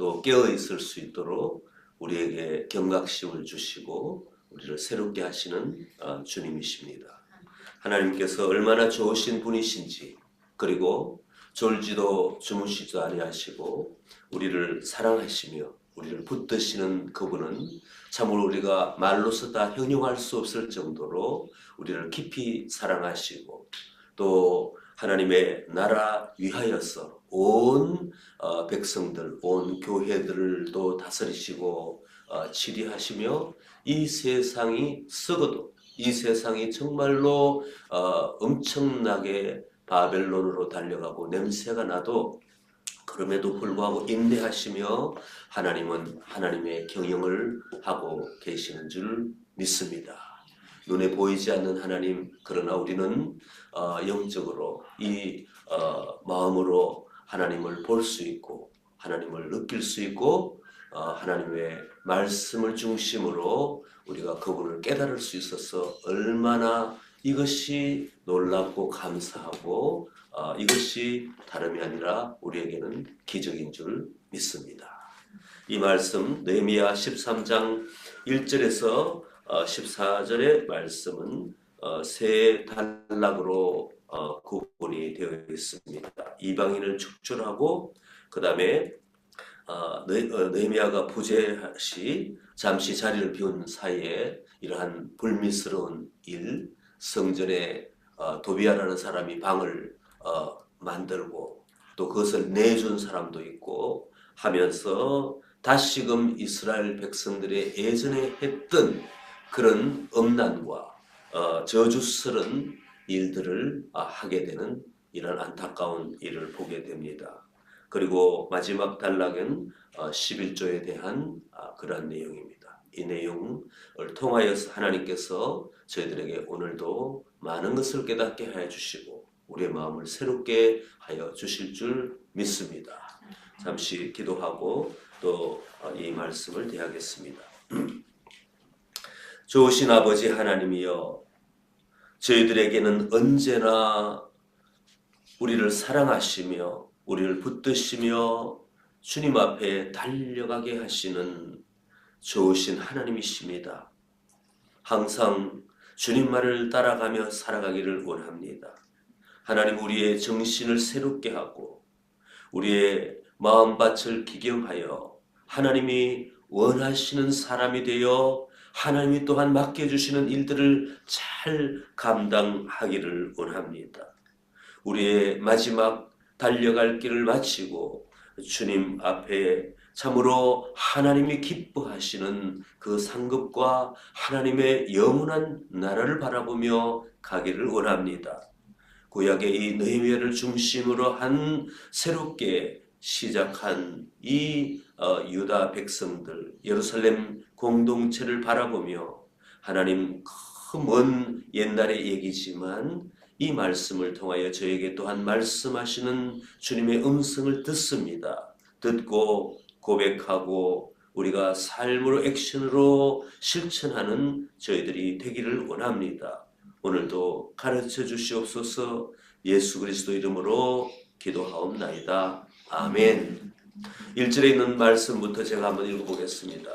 또 깨어 있을 수 있도록 우리에게 경각심을 주시고 우리를 새롭게 하시는 주님이십니다. 하나님께서 얼마나 좋으신 분이신지, 그리고 졸지도 주무시지도 아니하시고 우리를 사랑하시며 우리를 붙드시는 그분은 참으로 우리가 말로서 다 형용할 수 없을 정도로 우리를 깊이 사랑하시고, 또 하나님의 나라 위하여서 온 백성들, 온 교회들도 다스리시고 치리하시며, 이 세상이 썩어도, 이 세상이 정말로 엄청나게 바벨론으로 달려가고 냄새가 나도 그럼에도 불구하고 인내하시며 하나님은 하나님의 경영을 하고 계시는 줄 믿습니다. 눈에 보이지 않는 하나님, 그러나 우리는 영적으로 이 마음으로 하나님을 볼 수 있고 하나님을 느낄 수 있고 하나님의 말씀을 중심으로 우리가 그분을 깨달을 수 있어서 얼마나 이것이 놀랍고 감사하고 이것이 다름이 아니라 우리에게는 기적인 줄 믿습니다. 이 말씀 느헤미야 13장 1절에서 14절의 말씀은 세 단락으로 구분이 되어 있습니다. 이방인을 축출하고, 그 다음에 느헤미야가 부재시 잠시 자리를 비운 사이에 이러한 불미스러운 일, 성전에 도비아라는 사람이 방을 만들고 또 그것을 내준 사람도 있고 하면서 다시금 이스라엘 백성들의 예전에 했던 그런 엄난과 저주스런 일들을 하게 되는 이런 안타까운 일을 보게 됩니다. 그리고 마지막 단락은 11조에 대한 그러한 내용입니다. 이 내용을 통하여서 하나님께서 저희들에게 오늘도 많은 것을 깨닫게 하여 주시고 우리의 마음을 새롭게 하여 주실 줄 믿습니다. 잠시 기도하고 또 이 말씀을 대하겠습니다. 좋으신 아버지 하나님이여, 저희들에게는 언제나 우리를 사랑하시며 우리를 붙드시며 주님 앞에 달려가게 하시는 좋으신 하나님이십니다. 항상 주님 말을 따라가며 살아가기를 원합니다. 하나님, 우리의 정신을 새롭게 하고 우리의 마음밭을 기경하여 하나님이 원하시는 사람이 되어 하나님이 또한 맡겨주시는 일들을 잘 감당하기를 원합니다. 우리의 마지막 달려갈 길을 마치고 주님 앞에 참으로 하나님이 기뻐하시는 그 상급과 하나님의 영원한 나라를 바라보며 가기를 원합니다. 구약의 이 느헤미야를 중심으로 한 새롭게 시작한 이 유다 백성들, 예루살렘 공동체를 바라보며 하나님, 그 먼 옛날의 얘기지만 이 말씀을 통하여 저에게 또한 말씀하시는 주님의 음성을 듣습니다. 듣고 고백하고 우리가 삶으로 액션으로 실천하는 저희들이 되기를 원합니다. 오늘도 가르쳐 주시옵소서. 예수 그리스도 이름으로 기도하옵나이다. 아멘. 1절에 있는 말씀부터 제가 한번 읽어보겠습니다.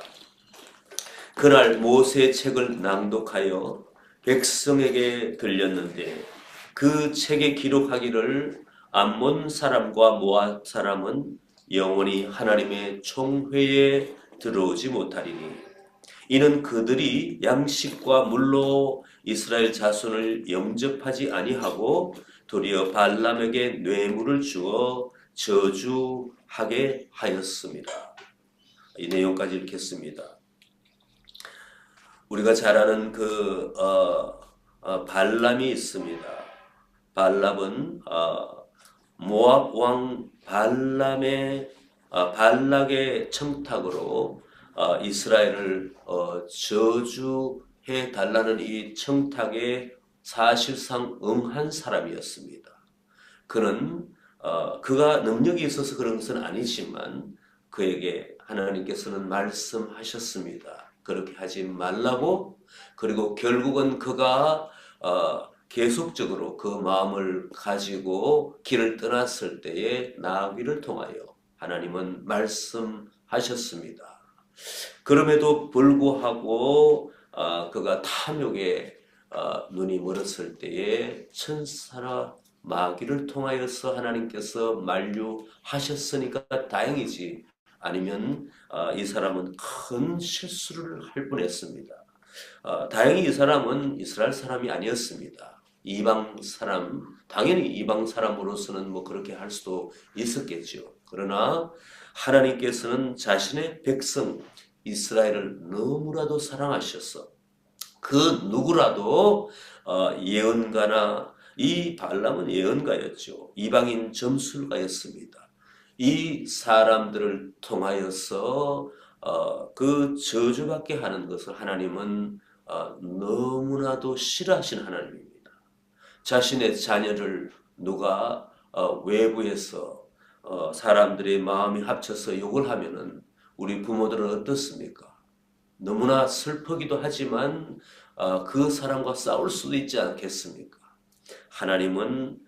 그날 모세의 책을 낭독하여 백성에게 들렸는데 그 책에 기록하기를 암몬 사람과 모압 사람은 영원히 하나님의 총회에 들어오지 못하리니 이는 그들이 양식과 물로 이스라엘 자손을 영접하지 아니하고 도리어 발람에게 뇌물을 주어 저주하게 하였습니다. 이 내용까지 읽겠습니다. 우리가 잘 아는 그 발람이 있습니다. 발람은 모압 왕 발락의 청탁으로 이스라엘을 저주해 달라는 이 청탁에 사실상 응한 사람이었습니다. 그는 그가 능력이 있어서 그런 것은 아니지만 그에게 하나님께서는 말씀하셨습니다. 그렇게 하지 말라고. 그리고 결국은 그가 계속적으로 그 마음을 가지고 길을 떠났을 때에 나귀를 통하여 하나님은 말씀하셨습니다. 그럼에도 불구하고 그가 탐욕에 눈이 멀었을 때에 천사나 마귀를 통하여서 하나님께서 만류하셨으니까 다행이지, 아니면 이 사람은 큰 실수를 할 뻔했습니다. 다행히 이 사람은 이스라엘 사람이 아니었습니다. 이방 사람, 당연히 이방 사람으로서는 뭐 그렇게 할 수도 있었겠죠. 그러나 하나님께서는 자신의 백성 이스라엘을 너무나도 사랑하셔서 그 누구라도 예언가나, 이 발람은 예언가였죠. 이방인 점술가였습니다. 이 사람들을 통하여서 그 저주받게 하는 것을 하나님은 너무나도 싫어하신 하나님입니다. 자신의 자녀를 누가 외부에서 사람들의 마음이 합쳐서 욕을 하면은 우리 부모들은 어떻습니까? 너무나 슬프기도 하지만 그 사람과 싸울 수도 있지 않겠습니까? 하나님은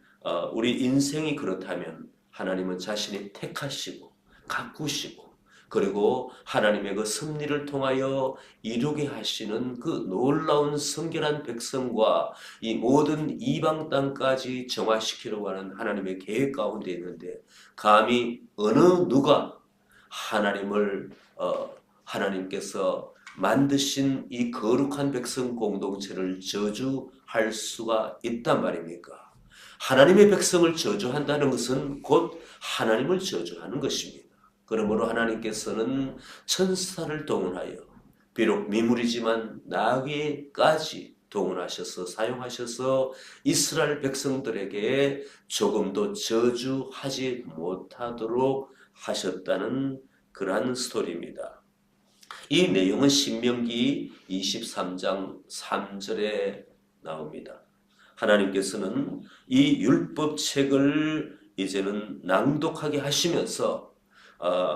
우리 인생이 그렇다면 하나님은 자신이 택하시고 가꾸시고 그리고 하나님의 그 섭리를 통하여 이루게 하시는 그 놀라운 성결한 백성과 이 모든 이방 땅까지 정화시키려고 하는 하나님의 계획 가운데 있는데, 감히 어느 누가 하나님을 하나님께서 만드신 이 거룩한 백성 공동체를 저주할 수가 있단 말입니까? 하나님의 백성을 저주한다는 것은 곧 하나님을 저주하는 것입니다. 그러므로 하나님께서는 천사를 동원하여, 비록 미물이지만 나귀까지 동원하셔서 사용하셔서 이스라엘 백성들에게 조금도 저주하지 못하도록 하셨다는 그러한 스토리입니다. 이 내용은 신명기 23장 3절에 나옵니다. 하나님께서는 이 율법책을 이제는 낭독하게 하시면서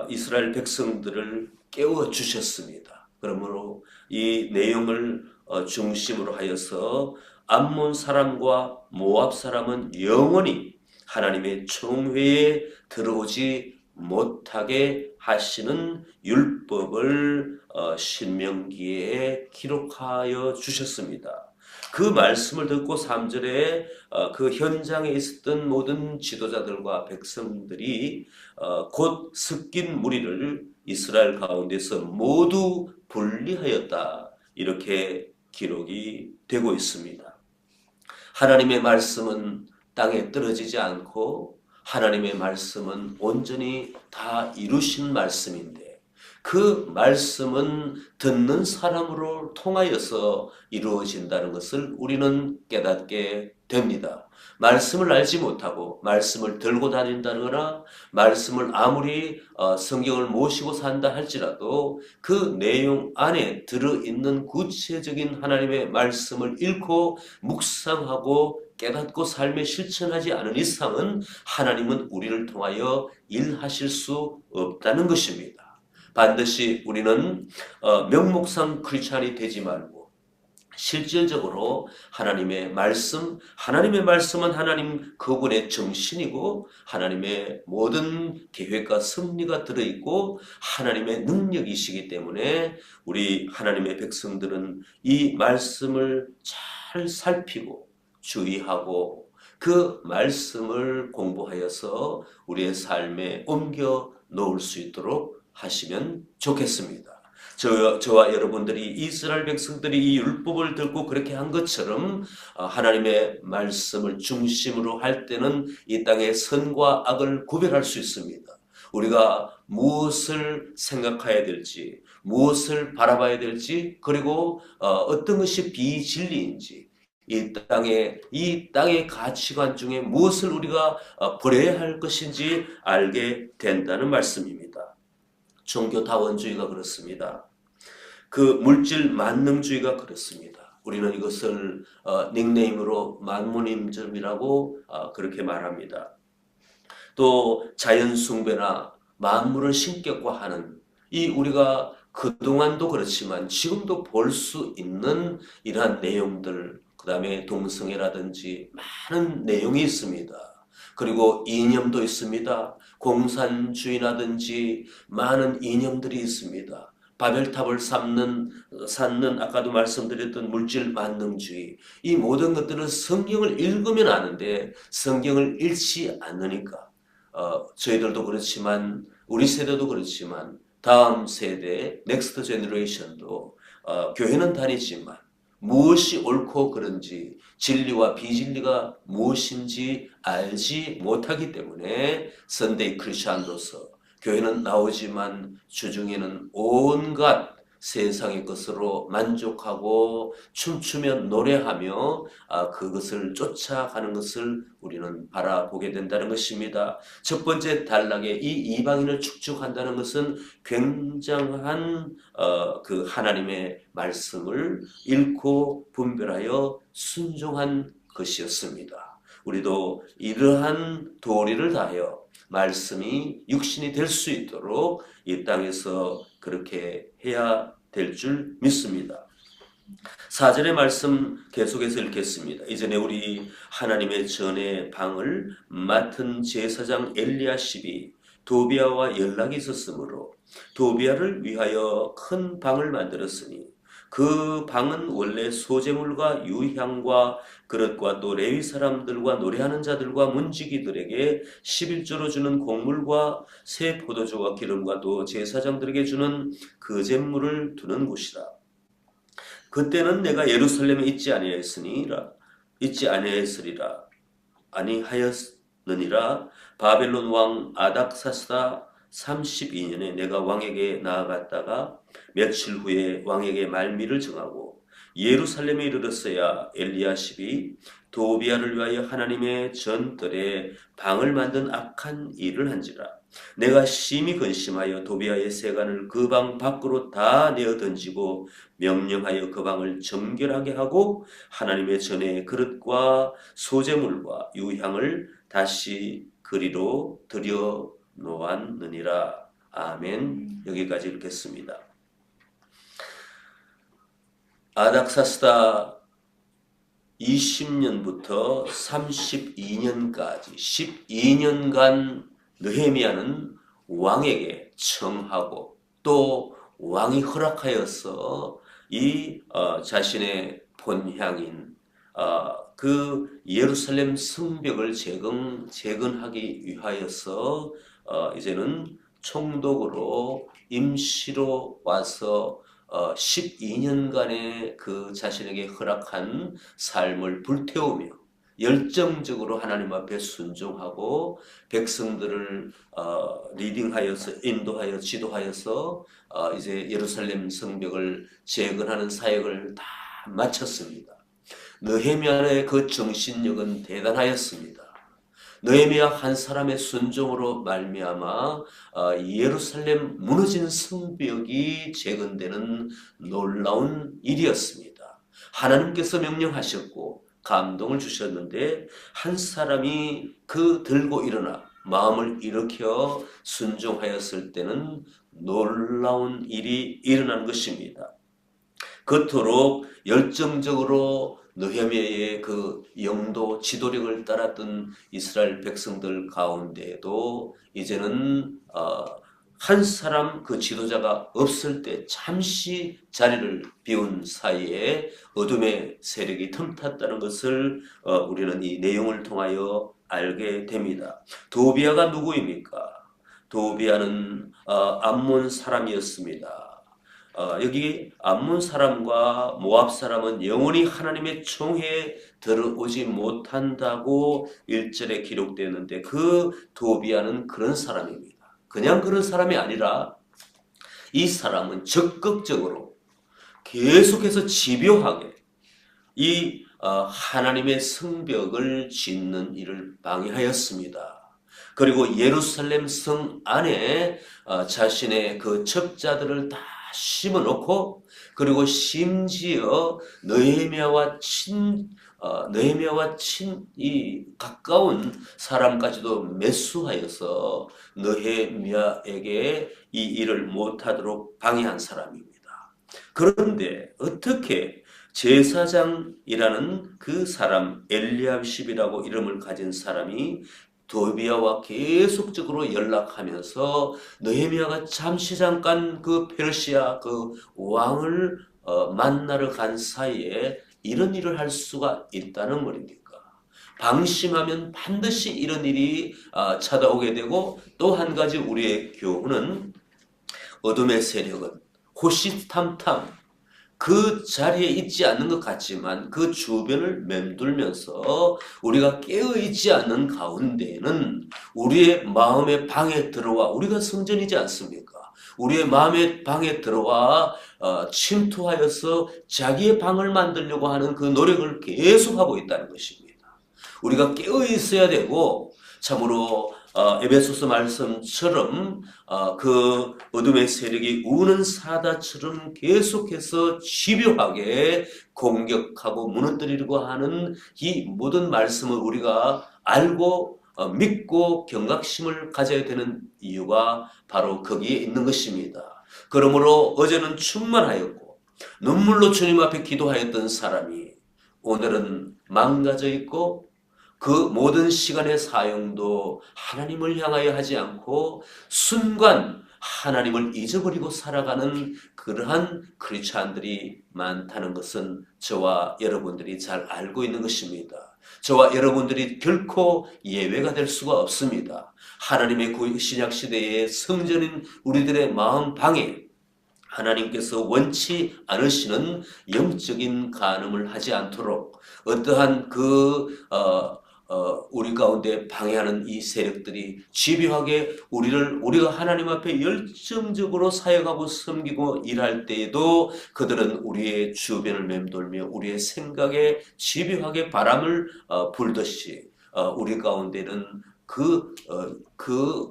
이스라엘 백성들을 깨워 주셨습니다. 그러므로 이 내용을 중심으로 하여서 암몬 사람과 모압 사람은 영원히 하나님의 총회에 들어오지 못하게 하시는 율법을 신명기에 기록하여 주셨습니다. 그 말씀을 듣고 3절에 그 현장에 있었던 모든 지도자들과 백성들이 곧 섞인 무리를 이스라엘 가운데서 모두 분리하였다, 이렇게 기록이 되고 있습니다. 하나님의 말씀은 땅에 떨어지지 않고 하나님의 말씀은 온전히 다 이루신 말씀인데, 그 말씀은 듣는 사람으로 통하여서 이루어진다는 것을 우리는 깨닫게 됩니다. 말씀을 알지 못하고 말씀을 들고 다닌다거나 말씀을 아무리 성경을 모시고 산다 할지라도 그 내용 안에 들어있는 구체적인 하나님의 말씀을 읽고 묵상하고 깨닫고 삶에 실천하지 않은 이상은 하나님은 우리를 통하여 일하실 수 없다는 것입니다. 반드시 우리는 명목상 크리스찬이 되지 말고 실질적으로 하나님의 말씀은 하나님 그분의 정신이고 하나님의 모든 계획과 섭리가 들어있고 하나님의 능력이시기 때문에 우리 하나님의 백성들은 이 말씀을 잘 살피고 주의하고 그 말씀을 공부하여서 우리의 삶에 옮겨 놓을 수 있도록 하시면 좋겠습니다. 저와 여러분들이 이스라엘 백성들이 이 율법을 듣고 그렇게 한 것처럼 하나님의 말씀을 중심으로 할 때는 이 땅의 선과 악을 구별할 수 있습니다. 우리가 무엇을 생각해야 될지, 무엇을 바라봐야 될지, 그리고 어떤 것이 비진리인지, 이 땅의 가치관 중에 무엇을 우리가 버려야 할 것인지 알게 된다는 말씀입니다. 종교다원주의가 그렇습니다. 그 물질 만능주의가 그렇습니다. 우리는 이것을 닉네임으로 만무님즘이라고 그렇게 말합니다. 또 자연숭배나 만물을 신격화하는, 이 우리가 그동안도 그렇지만 지금도 볼 수 있는 이러한 내용들, 그 다음에 동성애라든지 많은 내용이 있습니다. 그리고 이념도 있습니다. 공산주의라든지 많은 이념들이 있습니다. 바벨탑을 쌓는 아까도 말씀드렸던 물질 만능주의, 이 모든 것들은 성경을 읽으면 아는데 성경을 읽지 않으니까 저희들도 그렇지만 우리 세대도 그렇지만 다음 세대 넥스트 제너레이션도 교회는 다니지만 무엇이 옳고 그른지 진리와 비진리가 무엇인지 알지 못하기 때문에 선데이 크리스찬으로서 교회는 나오지만 주중에는 온갖 세상의 것으로 만족하고 춤추며 노래하며 그것을 쫓아가는 것을 우리는 바라보게 된다는 것입니다. 첫 번째 단락에 이 이방인을 축적한다는 것은 굉장한 그 하나님의 말씀을 읽고 분별하여 순종한 것이었습니다. 우리도 이러한 도리를 다하여 말씀이 육신이 될 수 있도록 이 땅에서 그렇게 해야 될 줄 믿습니다. 4절의 말씀 계속해서 읽겠습니다. 이전에 우리 하나님의 전의 방을 맡은 제사장 엘리야십이 도비아와 연락이 있었으므로 도비아를 위하여 큰 방을 만들었으니 그 방은 원래 소재물과 유향과 그릇과 또 레위 사람들과 노래하는 자들과 문지기들에게 11조로 주는 곡물과 새 포도주와 기름과 또 제사장들에게 주는 거제물을 두는 곳이라. 그때는 내가 예루살렘에 있지 아니하였느니라. 바벨론 왕 아닥사스다 32년에 내가 왕에게 나아갔다가 며칠 후에 왕에게 말미를 정하고 예루살렘에 이르렀어야 엘리야십이 도비아를 위하여 하나님의 전뜰에 방을 만든 악한 일을 한지라. 내가 심히 근심하여 도비아의 세간을 그 방 밖으로 다 내어 던지고 명령하여 그 방을 정결하게 하고 하나님의 전에 그릇과 소재물과 유향을 다시 그리로 들여 놓았느니라. 아멘. 여기까지 읽겠습니다. 아닥사스다 20년부터 32년까지 12년간 느헤미야는 왕에게 청하고 또 왕이 허락하여서 이 자신의 본향인 그 예루살렘 성벽을 재건하기 위하여서 이제는 총독으로 임시로 와서 12년간의 그 자신에게 허락한 삶을 불태우며 열정적으로 하나님 앞에 순종하고 백성들을 리딩하여서 인도하여 지도하여서 이제 예루살렘 성벽을 재건하는 사역을 다 마쳤습니다. 느헤미야의 그 정신력은 대단하였습니다. 느헤미야 한 사람의 순종으로 말미암아 예루살렘 무너진 성벽이 재건되는 놀라운 일이었습니다. 하나님께서 명령하셨고 감동을 주셨는데 한 사람이 그 들고 일어나 마음을 일으켜 순종하였을 때는 놀라운 일이 일어난 것입니다. 그토록 열정적으로 느헤미야의 그 영도 지도력을 따랐던 이스라엘 백성들 가운데에도 이제는 한 사람 그 지도자가 없을 때 잠시 자리를 비운 사이에 어둠의 세력이 틈탔다는 것을 우리는 이 내용을 통하여 알게 됩니다. 도비아가 누구입니까? 도비아는 암몬 사람이었습니다. 여기 암몬 사람과 모압 사람은 영원히 하나님의 총회에 들어오지 못한다고 1절에 기록되었는데 그 도비아는 그런 사람입니다. 그냥 그런 사람이 아니라 이 사람은 적극적으로 계속해서 집요하게 이 하나님의 성벽을 짓는 일을 방해하였습니다. 그리고 예루살렘 성 안에 자신의 그 첩자들을 다 심어놓고 그리고 심지어 느헤미야와 이 가까운 사람까지도 매수하여서 느헤미야에게 이 일을 못하도록 방해한 사람입니다. 그런데 어떻게 제사장이라는 그 사람 엘리야십이라고 이름을 가진 사람이 도비아와 계속적으로 연락하면서 느헤미야가 잠시 잠깐 그 페르시아 그 왕을 만나러 간 사이에 이런 일을 할 수가 있다는 말입니까? 방심하면 반드시 이런 일이 찾아오게 되고, 또 한 가지 우리의 교훈은 어둠의 세력은 호시탐탐 그 자리에 있지 않는 것 같지만 그 주변을 맴돌면서 우리가 깨어있지 않는 가운데에는 우리의 마음의 방에 들어와, 우리가 성전이지 않습니까? 우리의 마음의 방에 들어와 침투하여서 자기의 방을 만들려고 하는 그 노력을 계속하고 있다는 것입니다. 우리가 깨어 있어야 되고, 참으로 에베소서 말씀처럼 그 어둠의 세력이 우는 사다처럼 계속해서 집요하게 공격하고 무너뜨리려고 하는 이 모든 말씀을 우리가 알고 믿고 경각심을 가져야 되는 이유가 바로 거기에 있는 것입니다. 그러므로 어제는 충만하였고 눈물로 주님 앞에 기도하였던 사람이 오늘은 망가져 있고, 그 모든 시간의 사용도 하나님을 향하여 하지 않고 순간 하나님을 잊어버리고 살아가는 그러한 크리스찬들이 많다는 것은 저와 여러분들이 잘 알고 있는 것입니다. 저와 여러분들이 결코 예외가 될 수가 없습니다. 하나님의 신약시대의 성전인 우리들의 마음 방에 하나님께서 원치 않으시는 영적인 간음을 하지 않도록 어떠한 우리 가운데 방해하는 이 세력들이 집요하게 우리가 하나님 앞에 열정적으로 사역하고 섬기고 일할 때에도 그들은 우리의 주변을 맴돌며 우리의 생각에 집요하게 바람을 불듯이 우리 가운데는 그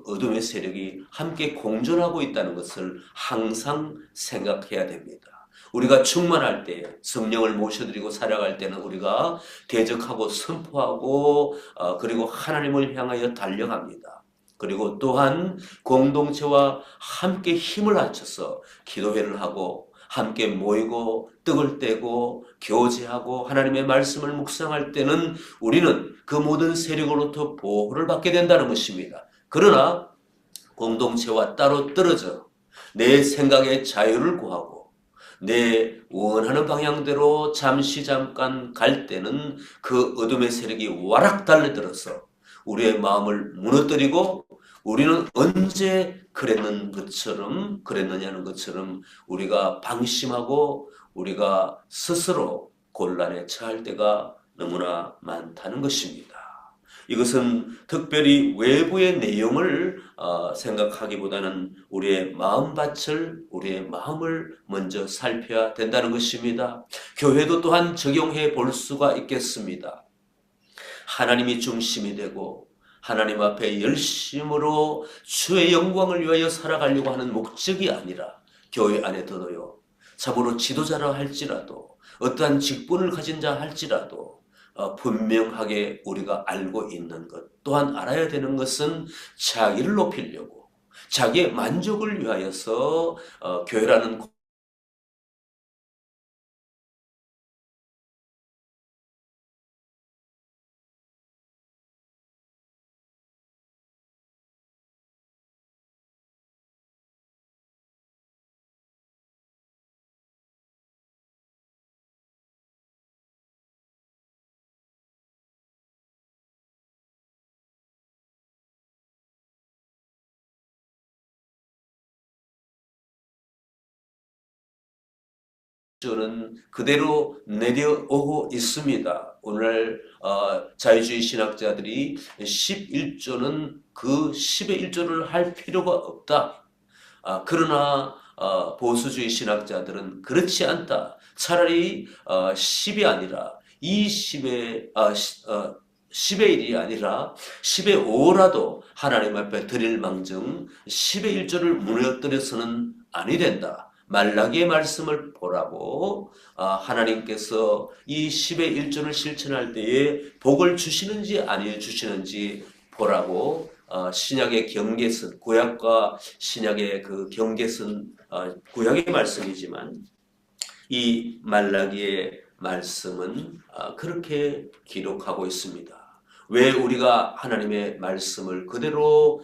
어둠의 세력이 함께 공존하고 있다는 것을 항상 생각해야 됩니다. 우리가 충만할 때, 성령을 모셔드리고 살아갈 때는 우리가 대적하고 선포하고 그리고 하나님을 향하여 달려갑니다. 그리고 또한 공동체와 함께 힘을 합쳐서 기도회를 하고 함께 모이고 떡을 떼고 교제하고 하나님의 말씀을 묵상할 때는 우리는 그 모든 세력으로부터 보호를 받게 된다는 것입니다. 그러나 공동체와 따로 떨어져 내 생각의 자유를 구하고 내 원하는 방향대로 잠깐 갈 때는 그 어둠의 세력이 와락 달려들어서 우리의 마음을 무너뜨리고, 우리는 언제 그랬느냐는 것처럼 우리가 방심하고 우리가 스스로 곤란에 처할 때가 너무나 많다는 것입니다. 이것은 특별히 외부의 내용을 생각하기보다는 우리의 마음밭을, 우리의 마음을 먼저 살펴야 된다는 것입니다. 교회도 또한 적용해 볼 수가 있겠습니다. 하나님이 중심이 되고 하나님 앞에 열심으로 주의 영광을 위하여 살아가려고 하는 목적이 아니라 교회 안에서도요, 참으로 지도자라 할지라도 어떠한 직분을 가진 자 할지라도 분명하게 우리가 알고 있는 것, 또한 알아야 되는 것은 자기를 높이려고 자기의 만족을 위하여서 교회라는 저는 그대로 내려오고 있습니다. 오늘 자유주의 신학자들이 11조는 그 10의 1조를 할 필요가 없다. 그러나 보수주의 신학자들은 그렇지 않다. 차라리 10이 아니라 10의 1이 아니라 10의 5라도 하나님 앞에 드릴 망정 10의 1조를 무너뜨려서는 아니 된다. 말라기의 말씀을 보라고 하나님께서 이 10의 1조를 실천할 때에 복을 주시는지 아니 주시는지 보라고 신약의 경계선, 구약과 신약의 그 경계선, 구약의 말씀이지만 이 말라기의 말씀은 그렇게 기록하고 있습니다. 왜 우리가 하나님의 말씀을 그대로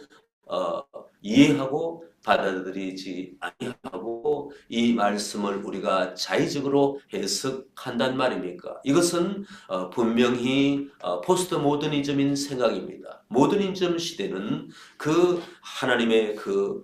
이해하고 받아들이지 아니하고 이 말씀을 우리가 자의적으로 해석한단 말입니까? 이것은 분명히 포스트 모더니즘인 생각입니다. 모더니즘 시대는 그 하나님의 그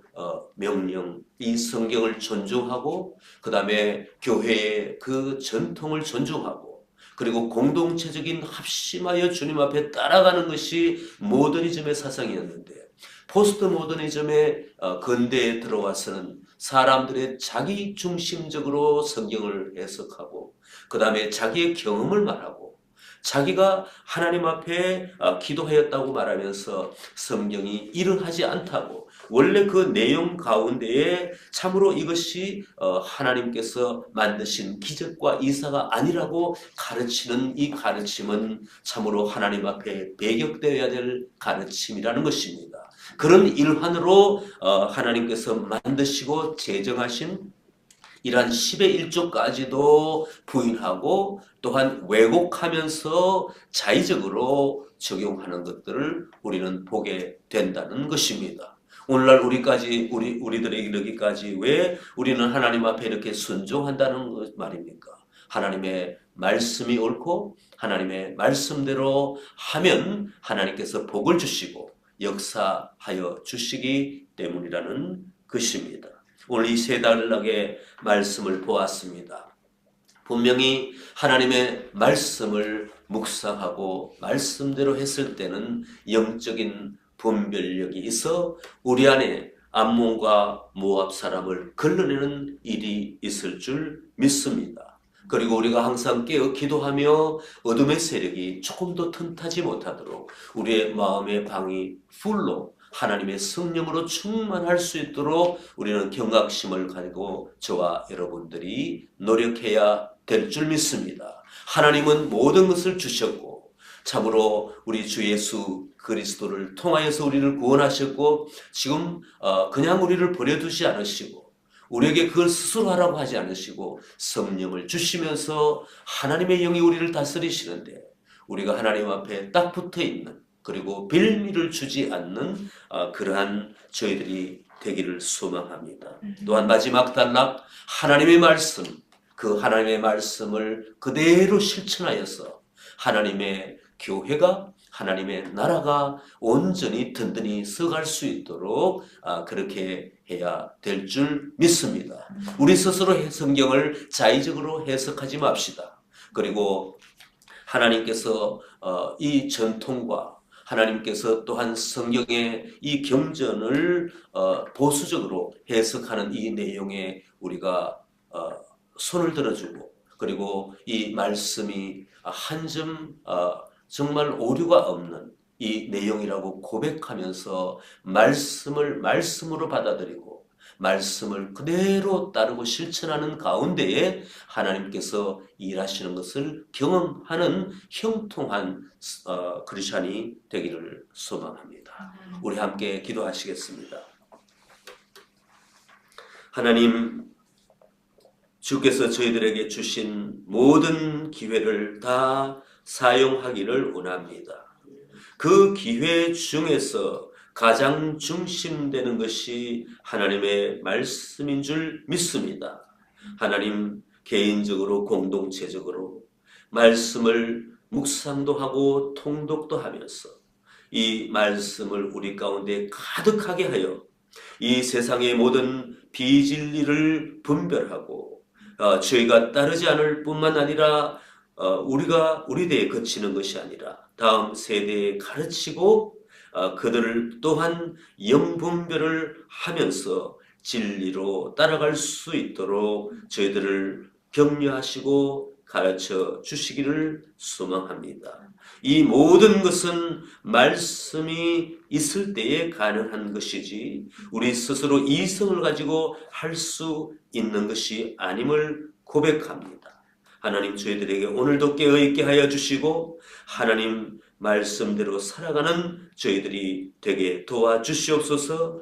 명령, 이 성경을 존중하고 그 다음에 교회의 그 전통을 존중하고 그리고 공동체적인 합심하여 주님 앞에 따라가는 것이 모더니즘의 사상이었는데 포스트 모더니즘의 근대에 들어와서는 사람들의 자기 중심적으로 성경을 해석하고 그 다음에 자기의 경험을 말하고 자기가 하나님 앞에 기도하였다고 말하면서 성경이 이러하지 않다고 원래 그 내용 가운데에 참으로 이것이 하나님께서 만드신 기적과 이사가 아니라고 가르치는 이 가르침은 참으로 하나님 앞에 배격되어야 될 가르침이라는 것입니다. 그런 일환으로 하나님께서 만드시고 제정하신 이러한 10의 1조까지도 부인하고 또한 왜곡하면서 자의적으로 적용하는 것들을 우리는 보게 된다는 것입니다. 오늘날 우리들에게 이르기까지 왜 우리는 하나님 앞에 이렇게 순종한다는 것 말입니까? 하나님의 말씀이 옳고 하나님의 말씀대로 하면 하나님께서 복을 주시고 역사하여 주시기 때문이라는 것입니다. 오늘 이 세 단락의 말씀을 보았습니다. 분명히 하나님의 말씀을 묵상하고 말씀대로 했을 때는 영적인 분별력이 있어 우리 안에 암몬과 모압 사람을 걸러내는 일이 있을 줄 믿습니다. 그리고 우리가 항상 깨어 기도하며 어둠의 세력이 조금 더 틈타지 못하도록 우리의 마음의 방이 풀로 하나님의 성령으로 충만할 수 있도록 우리는 경각심을 가지고 저와 여러분들이 노력해야 될 줄 믿습니다. 하나님은 모든 것을 주셨고 참으로 우리 주 예수 그리스도를 통하여서 우리를 구원하셨고 지금 그냥 우리를 버려두지 않으시고 우리에게 그걸 스스로 하라고 하지 않으시고 성령을 주시면서 하나님의 영이 우리를 다스리시는데 우리가 하나님 앞에 딱 붙어있는 그리고 빌미를 주지 않는 그러한 저희들이 되기를 소망합니다. 또한 마지막 단락 하나님의 말씀 그 하나님의 말씀을 그대로 실천하여서 하나님의 교회가 하나님의 나라가 온전히 든든히 서갈 수 있도록 그렇게 해야 될 줄 믿습니다. 우리 스스로 성경을 자의적으로 해석하지 맙시다. 그리고 하나님께서 이 전통과 하나님께서 또한 성경의 이 경전을 보수적으로 해석하는 이 내용에 우리가 손을 들어주고 그리고 이 말씀이 한 점 정말 오류가 없는 이 내용이라고 고백하면서 말씀을 말씀으로 받아들이고 말씀을 그대로 따르고 실천하는 가운데에 하나님께서 일하시는 것을 경험하는 형통한 크리스찬이 되기를 소망합니다. 우리 함께 기도하시겠습니다. 하나님 주께서 저희들에게 주신 모든 기회를 다 사용하기를 원합니다. 그 기회 중에서 가장 중심되는 것이 하나님의 말씀인 줄 믿습니다. 하나님 개인적으로 공동체적으로 말씀을 묵상도 하고 통독도 하면서 이 말씀을 우리 가운데 가득하게 하여 이 세상의 모든 비진리를 분별하고 저희가 따르지 않을 뿐만 아니라 우리가 우리대에 그치는 것이 아니라 다음 세대에 가르치고 그들을 또한 영분별을 하면서 진리로 따라갈 수 있도록 저희들을 격려하시고 가르쳐 주시기를 소망합니다. 이 모든 것은 말씀이 있을 때에 가능한 것이지 우리 스스로 이성을 가지고 할 수 있는 것이 아님을 고백합니다. 하나님 저희들에게 오늘도 깨어있게 하여 주시고 하나님 말씀대로 살아가는 저희들이 되게 도와주시옵소서.